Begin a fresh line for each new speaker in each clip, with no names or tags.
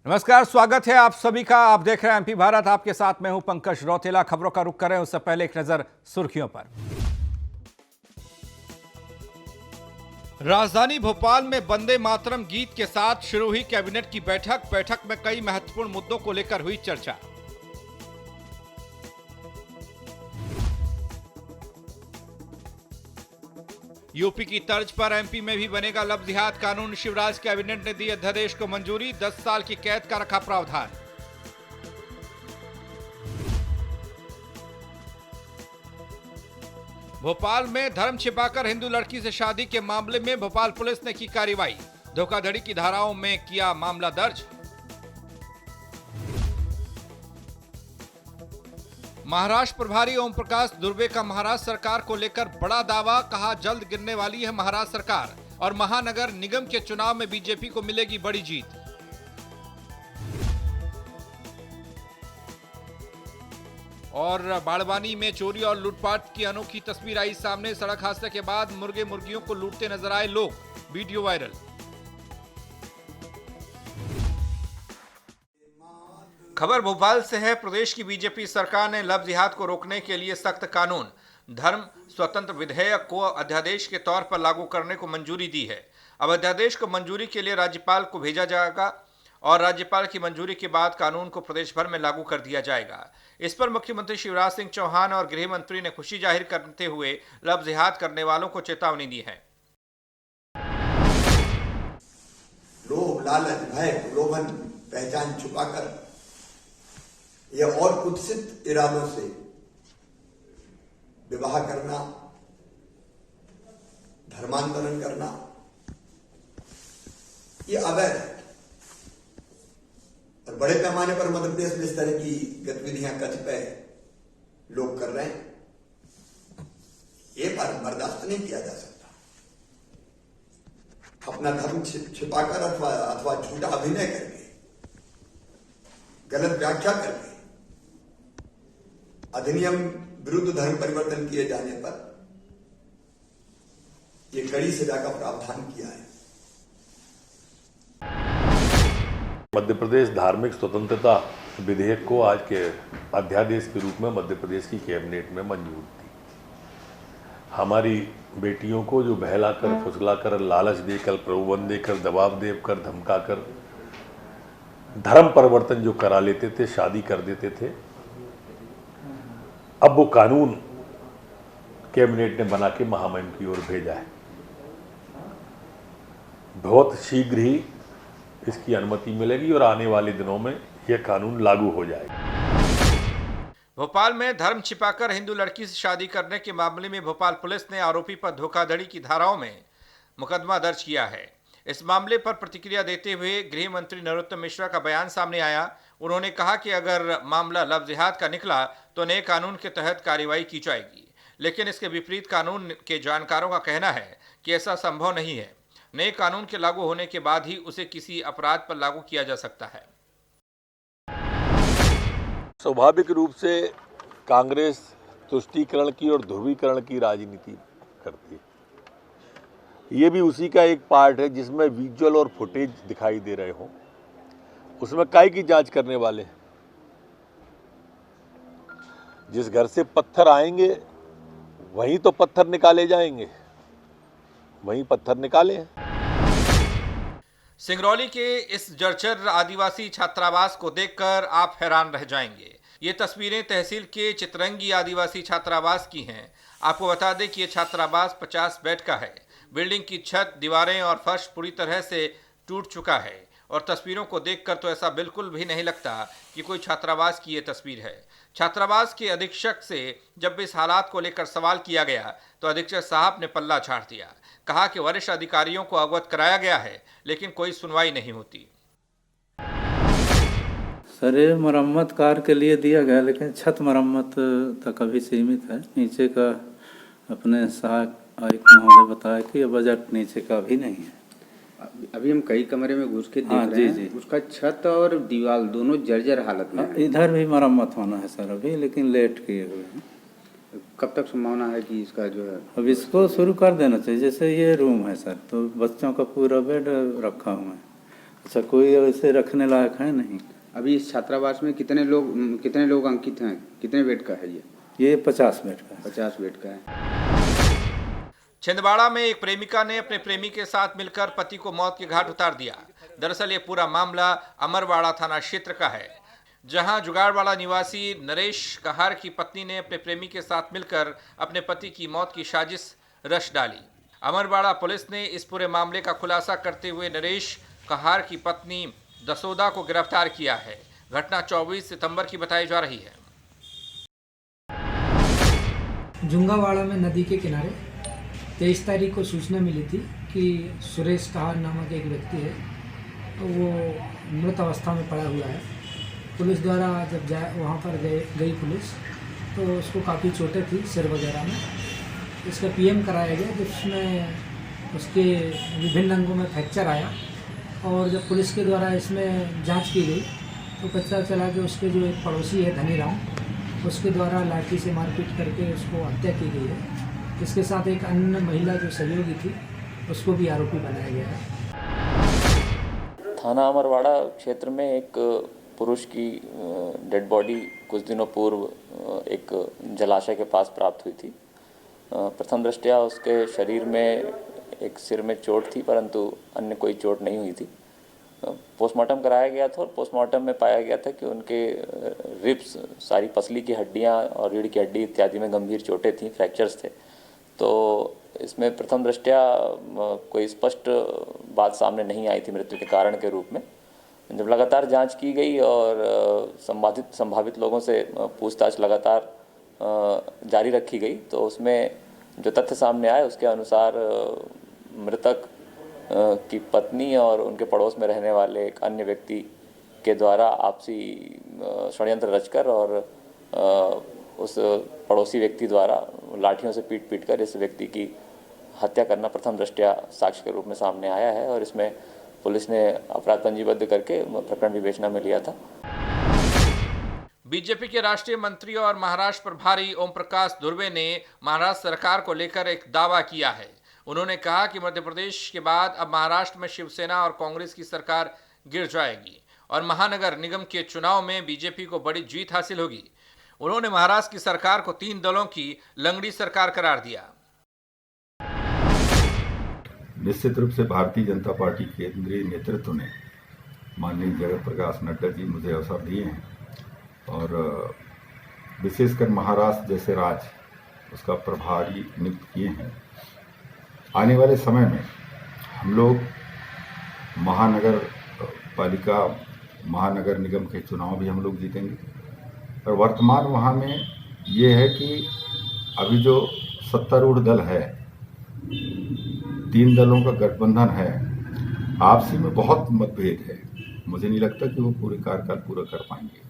नमस्कार, स्वागत है आप सभी का। आप देख रहे हैं एमपी भारत। आपके साथ मैं हूं पंकज रौतेला। खबरों का रुख करें उससे पहले एक नजर सुर्खियों पर। राजधानी भोपाल में वंदे मातरम गीत के साथ शुरू हुई कैबिनेट की बैठक में कई महत्वपूर्ण मुद्दों को लेकर हुई चर्चा। यूपी की तर्ज पर एमपी में भी बनेगा लव जिहाद कानून। शिवराज कैबिनेट ने दी अध्यादेश को मंजूरी। 10 साल की कैद का रखा प्रावधान। भोपाल में धर्म छिपाकर हिंदू लड़की से शादी के मामले में भोपाल पुलिस ने की कार्रवाई। धोखाधड़ी की धाराओं में किया मामला दर्ज। महाराष्ट्र प्रभारी ओम प्रकाश दुर्वे का महाराष्ट्र सरकार को लेकर बड़ा दावा। कहा, जल्द गिरने वाली है महाराष्ट्र सरकार और महानगर निगम के चुनाव में बीजेपी को मिलेगी बड़ी जीत। और बाड़वानी में चोरी और लूटपाट की अनोखी तस्वीर आई सामने। सड़क हादसे के बाद मुर्गे मुर्गियों को लूटते नजर आए लोग, वीडियो वायरल। खबर भोपाल से है। प्रदेश की बीजेपी सरकार ने लव जिहाद को रोकने के लिए सख्त कानून धर्म स्वतंत्र विधेयक को अध्यादेश के तौर पर लागू करने को मंजूरी दी है। अब अध्यादेश को मंजूरी के लिए राज्यपाल को भेजा जाएगा और राज्यपाल की मंजूरी के बाद कानून को प्रदेश भर में लागू कर दिया जाएगा। इस पर मुख्यमंत्री शिवराज सिंह चौहान और गृह मंत्री ने खुशी जाहिर करते हुए लव जिहाद करने वालों को चेतावनी दी है।
लोभ, लालच, भय, प्रलोभन, पहचान छुपाकर या और कुत्सित इरादों से विवाह करना, धर्मांतरण करना, ये अवैध है और बड़े पैमाने पर मध्य प्रदेश में इस तरह की गतिविधियां कतिपय लोग कर रहे हैं। ये बर्दाश्त नहीं किया जा सकता। अपना धर्म छिपाकर अथवा झूठा अभिनय करके, गलत व्याख्या करके अधिनियम विरुद्ध धर्म परिवर्तन किए जाने पर यह कड़ी सजा का प्रावधान किया है।
मध्य प्रदेश धार्मिक स्वतंत्रता विधेयक को आज के अध्यादेश के रूप में मध्य प्रदेश की कैबिनेट में मंजूर थी। हमारी बेटियों को जो बहलाकर, फुसलाकर, लालच देकर, प्रलोभन देकर, दबाव देकर, धमकाकर धर्म परिवर्तन जो करा लेते थे, शादी कर देते थे, अब वो कानून कैबिनेट ने बना के महामहिम की ओर भेजा है। बहुत शीघ्र ही इसकी अनुमति मिलेगी और आने वाले दिनों में यह कानून लागू हो जाएगा।
भोपाल में धर्म छिपाकर हिंदू लड़की से शादी करने के मामले में भोपाल पुलिस ने आरोपी पर धोखाधड़ी की धाराओं में मुकदमा दर्ज किया है। इस मामले पर प्रतिक्रिया देते हुए गृह मंत्री नरोत्तम मिश्रा का बयान सामने आया। उन्होंने कहा कि अगर मामला लव जिहाद का निकला तो नए कानून के तहत कार्रवाई की जाएगी, लेकिन इसके विपरीत कानून के जानकारों का कहना है कि ऐसा संभव नहीं है। नए कानून के लागू होने के बाद ही उसे किसी अपराध पर लागू किया जा सकता है।
स्वाभाविक रूप से कांग्रेस तुष्टीकरण की और ध्रुवीकरण की राजनीति करती है। ये भी उसी का एक पार्ट है जिसमें विजुअल और फुटेज दिखाई दे रहे हों, उसमें काय की जांच करने वाले हैं। जिस घर से पत्थर आएंगे वहीं तो पत्थर निकाले जाएंगे, वहीं पत्थर निकाले हैं।
सिंगरौली के इस जर्जर आदिवासी छात्रावास को देखकर आप हैरान रह जाएंगे। ये तस्वीरें तहसील के चितरंगी आदिवासी छात्रावास की हैं। आपको बता दें कि ये छात्रावास 50 बेड का है। बिल्डिंग की छत, दीवारें और फर्श पूरी तरह से टूट चुका है और तस्वीरों को देखकर तो ऐसा बिल्कुल भी नहीं लगता कि कोई छात्रावास की ये तस्वीर है। छात्रावास के अधीक्षक से जब इस हालात को लेकर सवाल किया गया तो अधीक्षक साहब ने पल्ला झाड़ दिया। कहा कि वरिष्ठ अधिकारियों को अवगत कराया गया है लेकिन कोई सुनवाई नहीं होती।
सर, ये मरम्मत कार्य के लिए दिया गया, लेकिन छत मरम्मत तक अभी सीमित है। नीचे का अपने सहायक आयुक्त महोदय बताया कि ये बजट नीचे का भी नहीं है।
अभी हम कई कमरे में घुस के देख रहे हैं, उसका छत और दीवार दोनों जर्जर हालत में है।
इधर भी मरम्मत होना है सर अभी, लेकिन लेट किए हुए हैं।
कब तक संभावना है कि इसका जो है
अब इसको शुरू कर देना चाहिए। जैसे ये रूम है सर, तो बच्चों का पूरा बेड रखा हुआ है, अच्छा, कोई वैसे रखने लायक है नहीं।
अभी इस छात्रावास में कितने लोग अंकित हैं? कितने बेड का है
ये 50 बेड का है।
50 बेड का है।
छिंदवाड़ा में एक प्रेमिका ने अपने प्रेमी के साथ मिलकर पति को मौत के घाट उतार दिया। दरअसल ये पूरा मामला अमरवाड़ा थाना क्षेत्र का है, जहां जुगाड़वाड़ा निवासी नरेश कहार की पत्नी ने अपने प्रेमी के साथ मिलकर अपने पति की मौत की साजिश रच डाली। अमरवाड़ा पुलिस ने इस पूरे मामले का खुलासा करते हुए नरेश कहार की पत्नी दसोदा को गिरफ्तार किया है। घटना 24 सितंबर की बताई जा रही है।
जुंगावाड़ा में नदी के किनारे 23 तारीख को सूचना मिली थी कि सुरेश कहार नामक एक व्यक्ति है, वो मृत अवस्था में पड़ा हुआ है। पुलिस द्वारा जब वहाँ पर गई पुलिस, तो उसको काफ़ी चोटें थी सिर वगैरह में। इसका पीएम कराया गया, जिसमें उसके विभिन्न अंगों में फ्रैक्चर आया। और जब पुलिस के द्वारा इसमें जांच की गई तो पता चला कि उसके जो एक पड़ोसी है धनीराम, उसके द्वारा लाठी से मारपीट करके उसको हत्या की गई है। इसके साथ एक अन्य महिला जो सहयोगी थी, उसको भी आरोपी बनाया गया है।
थाना अमरवाड़ा क्षेत्र में एक पुरुष की डेड बॉडी कुछ दिनों पूर्व एक जलाशय के पास प्राप्त हुई थी। प्रथम दृष्टया उसके शरीर में एक सिर में चोट थी, परंतु अन्य कोई चोट नहीं हुई थी। पोस्टमार्टम कराया गया था और पोस्टमार्टम में पाया गया था कि उनके रिब्स, सारी पसली की हड्डियां और रीढ़ की हड्डी इत्यादि में गंभीर चोटें थीं, फ्रैक्चर्स थे। तो इसमें प्रथम दृष्टया कोई स्पष्ट बात सामने नहीं आई थी मृत्यु के कारण के रूप में। जब लगातार जांच की गई और संभावित लोगों से पूछताछ लगातार जारी रखी गई, तो उसमें जो तथ्य सामने आए उसके अनुसार मृतक की पत्नी और उनके पड़ोस में रहने वाले एक अन्य व्यक्ति के द्वारा आपसी षड्यंत्र रचकर और उस पड़ोसी व्यक्ति द्वारा लाठियों से पीट कर इस व्यक्ति की हत्या करना प्रथम दृष्टया साक्ष्य के रूप में सामने आया है। और इसमें पुलिस ने अपराध पंजीबद्ध करके प्रकरण विवेचना में लिया था।
बीजेपी के राष्ट्रीय मंत्री और महाराष्ट्र प्रभारी ओम प्रकाश धुर्वे ने महाराष्ट्र सरकार को लेकर एक दावा किया है। उन्होंने कहा कि मध्य प्रदेश के बाद अब महाराष्ट्र में शिवसेना और कांग्रेस की सरकार गिर जाएगी और महानगर निगम के चुनाव में बीजेपी को बड़ी जीत हासिल होगी। उन्होंने महाराष्ट्र की सरकार को 3 दलों की लंगड़ी सरकार करार दिया।
निश्चित रूप से भारतीय जनता पार्टी केंद्रीय नेतृत्व ने माननीय जगत प्रकाश नड्डा जी मुझे अवसर दिए हैं और विशेषकर महाराष्ट्र जैसे राज्य उसका प्रभारी नियुक्त किए हैं। आने वाले समय में हम लोग महानगर निगम के चुनाव भी हम लोग जीतेंगे। और वर्तमान वहाँ में ये है कि अभी जो सत्तारूढ़ दल है, 3 दलों का गठबंधन है, आपसी में बहुत मतभेद है। मुझे नहीं लगता कि वो पूरे कार्यकाल पूरा कर पाएंगे।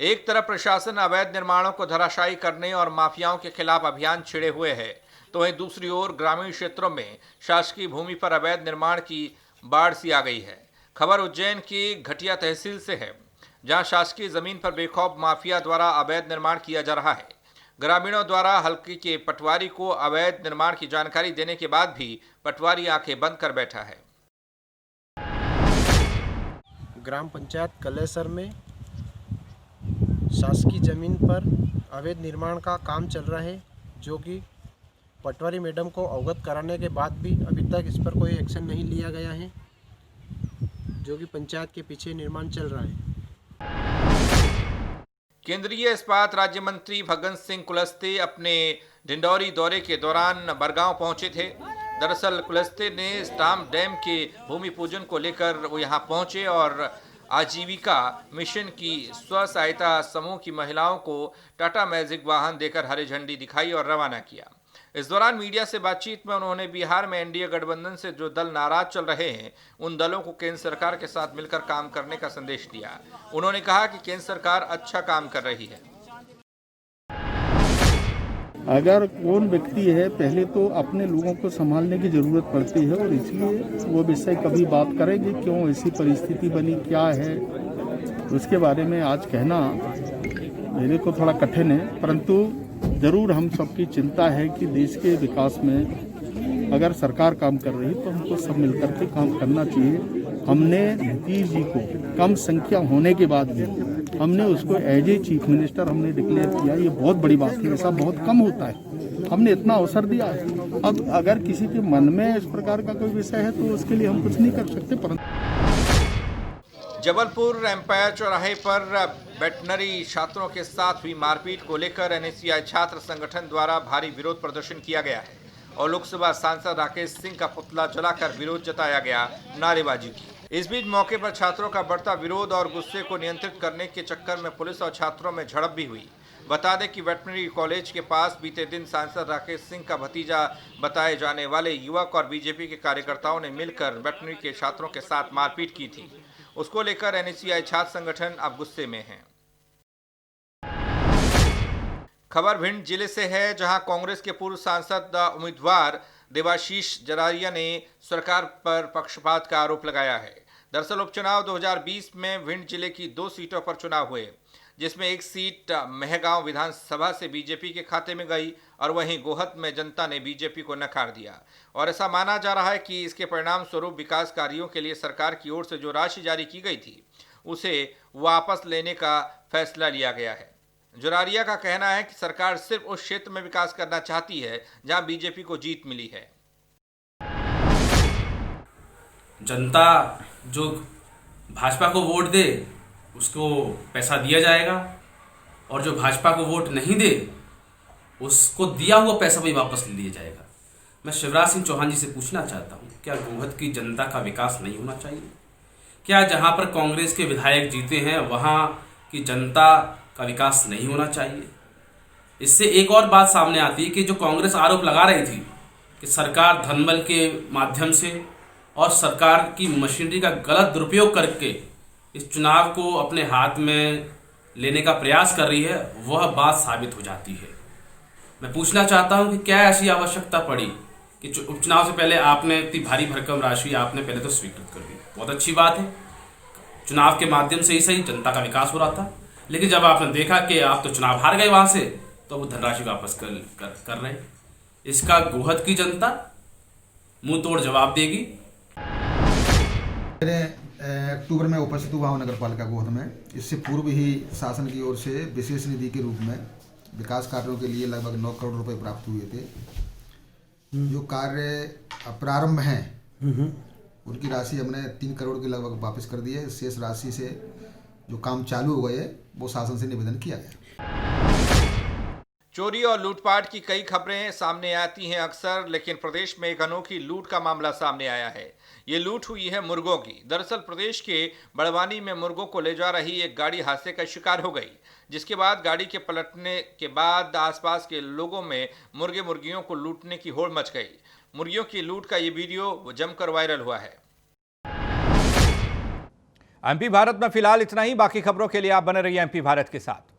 एक तरफ प्रशासन अवैध निर्माणों को धराशायी करने और माफियाओं के खिलाफ अभियान छिड़े हुए है, तो वहीं दूसरी ओर ग्रामीण क्षेत्रों में शासकीय भूमि पर अवैध निर्माण की बाढ़ सी आ गई है। खबर उज्जैन की घटिया तहसील से है, जहां शासकीय जमीन पर बेखौफ माफिया द्वारा अवैध निर्माण किया जा रहा है। ग्रामीणों द्वारा हल्के के पटवारी को अवैध निर्माण की जानकारी देने के बाद भी पटवारी आंखें बंद कर बैठा है।
ग्राम पंचायत कलेसर में शासकीय जमीन पर अवैध निर्माण का काम चल रहा है, जो कि पटवारी मैडम को अवगत कराने के बाद भी अभी तक इस पर कोई एक्शन नहीं लिया गया है, जो कि पंचायत के पीछे निर्माण चल रहा है।
केंद्रीय इस्पात राज्य मंत्री फग्गन सिंह कुलस्ते अपने डिंडौरी दौरे के दौरान बरगांव पहुंचे थे। दरअसल कुलस्ते ने स्टाम्प डैम के भूमि पूजन को लेकर वो यहां पहुंचे और आजीविका मिशन की स्व सहायता समूह की महिलाओं को टाटा मैजिक वाहन देकर हरी झंडी दिखाई और रवाना किया। इस दौरान मीडिया से बातचीत में उन्होंने बिहार में एनडीए गठबंधन से जो दल नाराज चल रहे हैं, उन दलों को केंद्र सरकार के साथ मिलकर काम करने का संदेश दिया। उन्होंने कहा कि केंद्र सरकार अच्छा काम कर रही है।
अगर कौन व्यक्ति है, पहले तो अपने लोगों को संभालने की जरूरत पड़ती है और इसलिए वो विषय कभी बात करेंगे क्यों ऐसी परिस्थिति बनी, क्या है, उसके बारे में आज कहना मेरे को थोड़ा कठिन है। परंतु जरूर हम सबकी चिंता है कि देश के विकास में अगर सरकार काम कर रही तो हमको सब मिलकर के काम करना चाहिए। हमने नीतीश जी को कम संख्या होने के बाद भी हमने उसको एज ए चीफ मिनिस्टर हमने डिक्लेयर किया। ये बहुत बड़ी बात है, ऐसा बहुत कम होता है। हमने इतना अवसर दिया है। अब अगर किसी के मन में इस प्रकार का कोई विषय है तो उसके लिए हम कुछ नहीं कर सकते। परंतु
जबलपुर एम्पायर चौराहे पर वेटनरी छात्रों के साथ हुई मारपीट को लेकर एनएसयूआई छात्र संगठन द्वारा भारी विरोध प्रदर्शन किया गया है और लोकसभा सांसद राकेश सिंह का पुतला जलाकर विरोध जताया गया, नारेबाजी की। इस बीच मौके पर छात्रों का बढ़ता विरोध और गुस्से को नियंत्रित करने के चक्कर में पुलिस और छात्रों में झड़प भी हुई। बता दें कि वेटनरी कॉलेज के पास बीते दिन सांसद राकेश सिंह का भतीजा बताए जाने वाले युवक और बीजेपी के कार्यकर्ताओं ने मिलकर वेटनरी के छात्रों के साथ मारपीट की थी। उसको लेकर एनएसयूआई छात्र संगठन अब गुस्से में है। खबर भिंड जिले से है, जहां कांग्रेस के पूर्व सांसद उम्मीदवार देवाशीष जरारिया ने सरकार पर पक्षपात का आरोप लगाया है। दरअसल उपचुनाव 2020 में भिंड जिले की 2 सीटों पर चुनाव हुए, जिसमें एक सीट मेहगांव विधानसभा से बीजेपी के खाते में गई और वहीं गोहद में जनता ने बीजेपी को नकार दिया और ऐसा माना जा रहा है कि इसके परिणाम स्वरूप विकास कार्यों के लिए सरकार की ओर से जो राशि जारी की गई थी उसे वापस लेने का फैसला लिया गया है। जुरारिया का कहना है कि सरकार सिर्फ उस क्षेत्र में विकास करना चाहती है जहां बीजेपी को जीत मिली है।
जनता जो भाजपा को वोट दे उसको पैसा दिया जाएगा और जो भाजपा को वोट नहीं दे उसको दिया हुआ पैसा भी वापस ले लिया जाएगा। मैं शिवराज सिंह चौहान जी से पूछना चाहता हूँ, क्या गोहद की जनता का विकास नहीं होना चाहिए? क्या जहाँ पर कांग्रेस के विधायक जीते हैं वहाँ की जनता का विकास नहीं होना चाहिए? इससे एक और बात सामने आती है कि जो कांग्रेस आरोप लगा रही थी कि सरकार धनबल के माध्यम से और सरकार की मशीनरी का गलत दुरुपयोग करके इस चुनाव को अपने हाथ में लेने का प्रयास कर रही है, वह बात साबित हो जाती है। मैं पूछना चाहता हूं कि क्या ऐसी आवश्यकता पड़ी कि उपचुनाव से पहले आपने इतनी भारी भरकम राशि आपने पहले तो स्वीकृत कर दी। बहुत अच्छी बात है, चुनाव के माध्यम से ही सही जनता का विकास हो रहा था, लेकिन जब आपने देखा कि आप तो चुनाव हार गए वहां से, तो वो धनराशि वापस कर रहे। इसका गोहद की जनता मुंह तोड़ जवाब देगी।
अक्टूबर में उपस्थित हुआ नगर पालिका गोहद में। इससे पूर्व ही शासन की ओर से विशेष निधि के रूप में विकास कार्यों के लिए लगभग 9 करोड़ रुपए प्राप्त हुए थे। जो कार्य प्रारंभ हैं उनकी राशि हमने 3 करोड़ के लगभग वापस कर दी है। शेष राशि से जो काम चालू हो गए वो शासन से निवेदन किया गया।
चोरी और लूटपाट की कई खबरें सामने आती हैं अक्सर, लेकिन प्रदेश में एक अनोखी लूट का मामला सामने आया है। ये लूट हुई है मुर्गों की। दरअसल प्रदेश के बड़वानी में मुर्गों को ले जा रही एक गाड़ी हादसे का शिकार हो गई, जिसके बाद गाड़ी के पलटने के बाद आसपास के लोगों में मुर्गे मुर्गियों को लूटने की होड़ मच गई। मुर्गियों की लूट का ये वीडियो जमकर वायरल हुआ है।
एमपी भारत में फिलहाल इतना ही। बाकी खबरों के लिए आप बने रहिए एमपी भारत के साथ।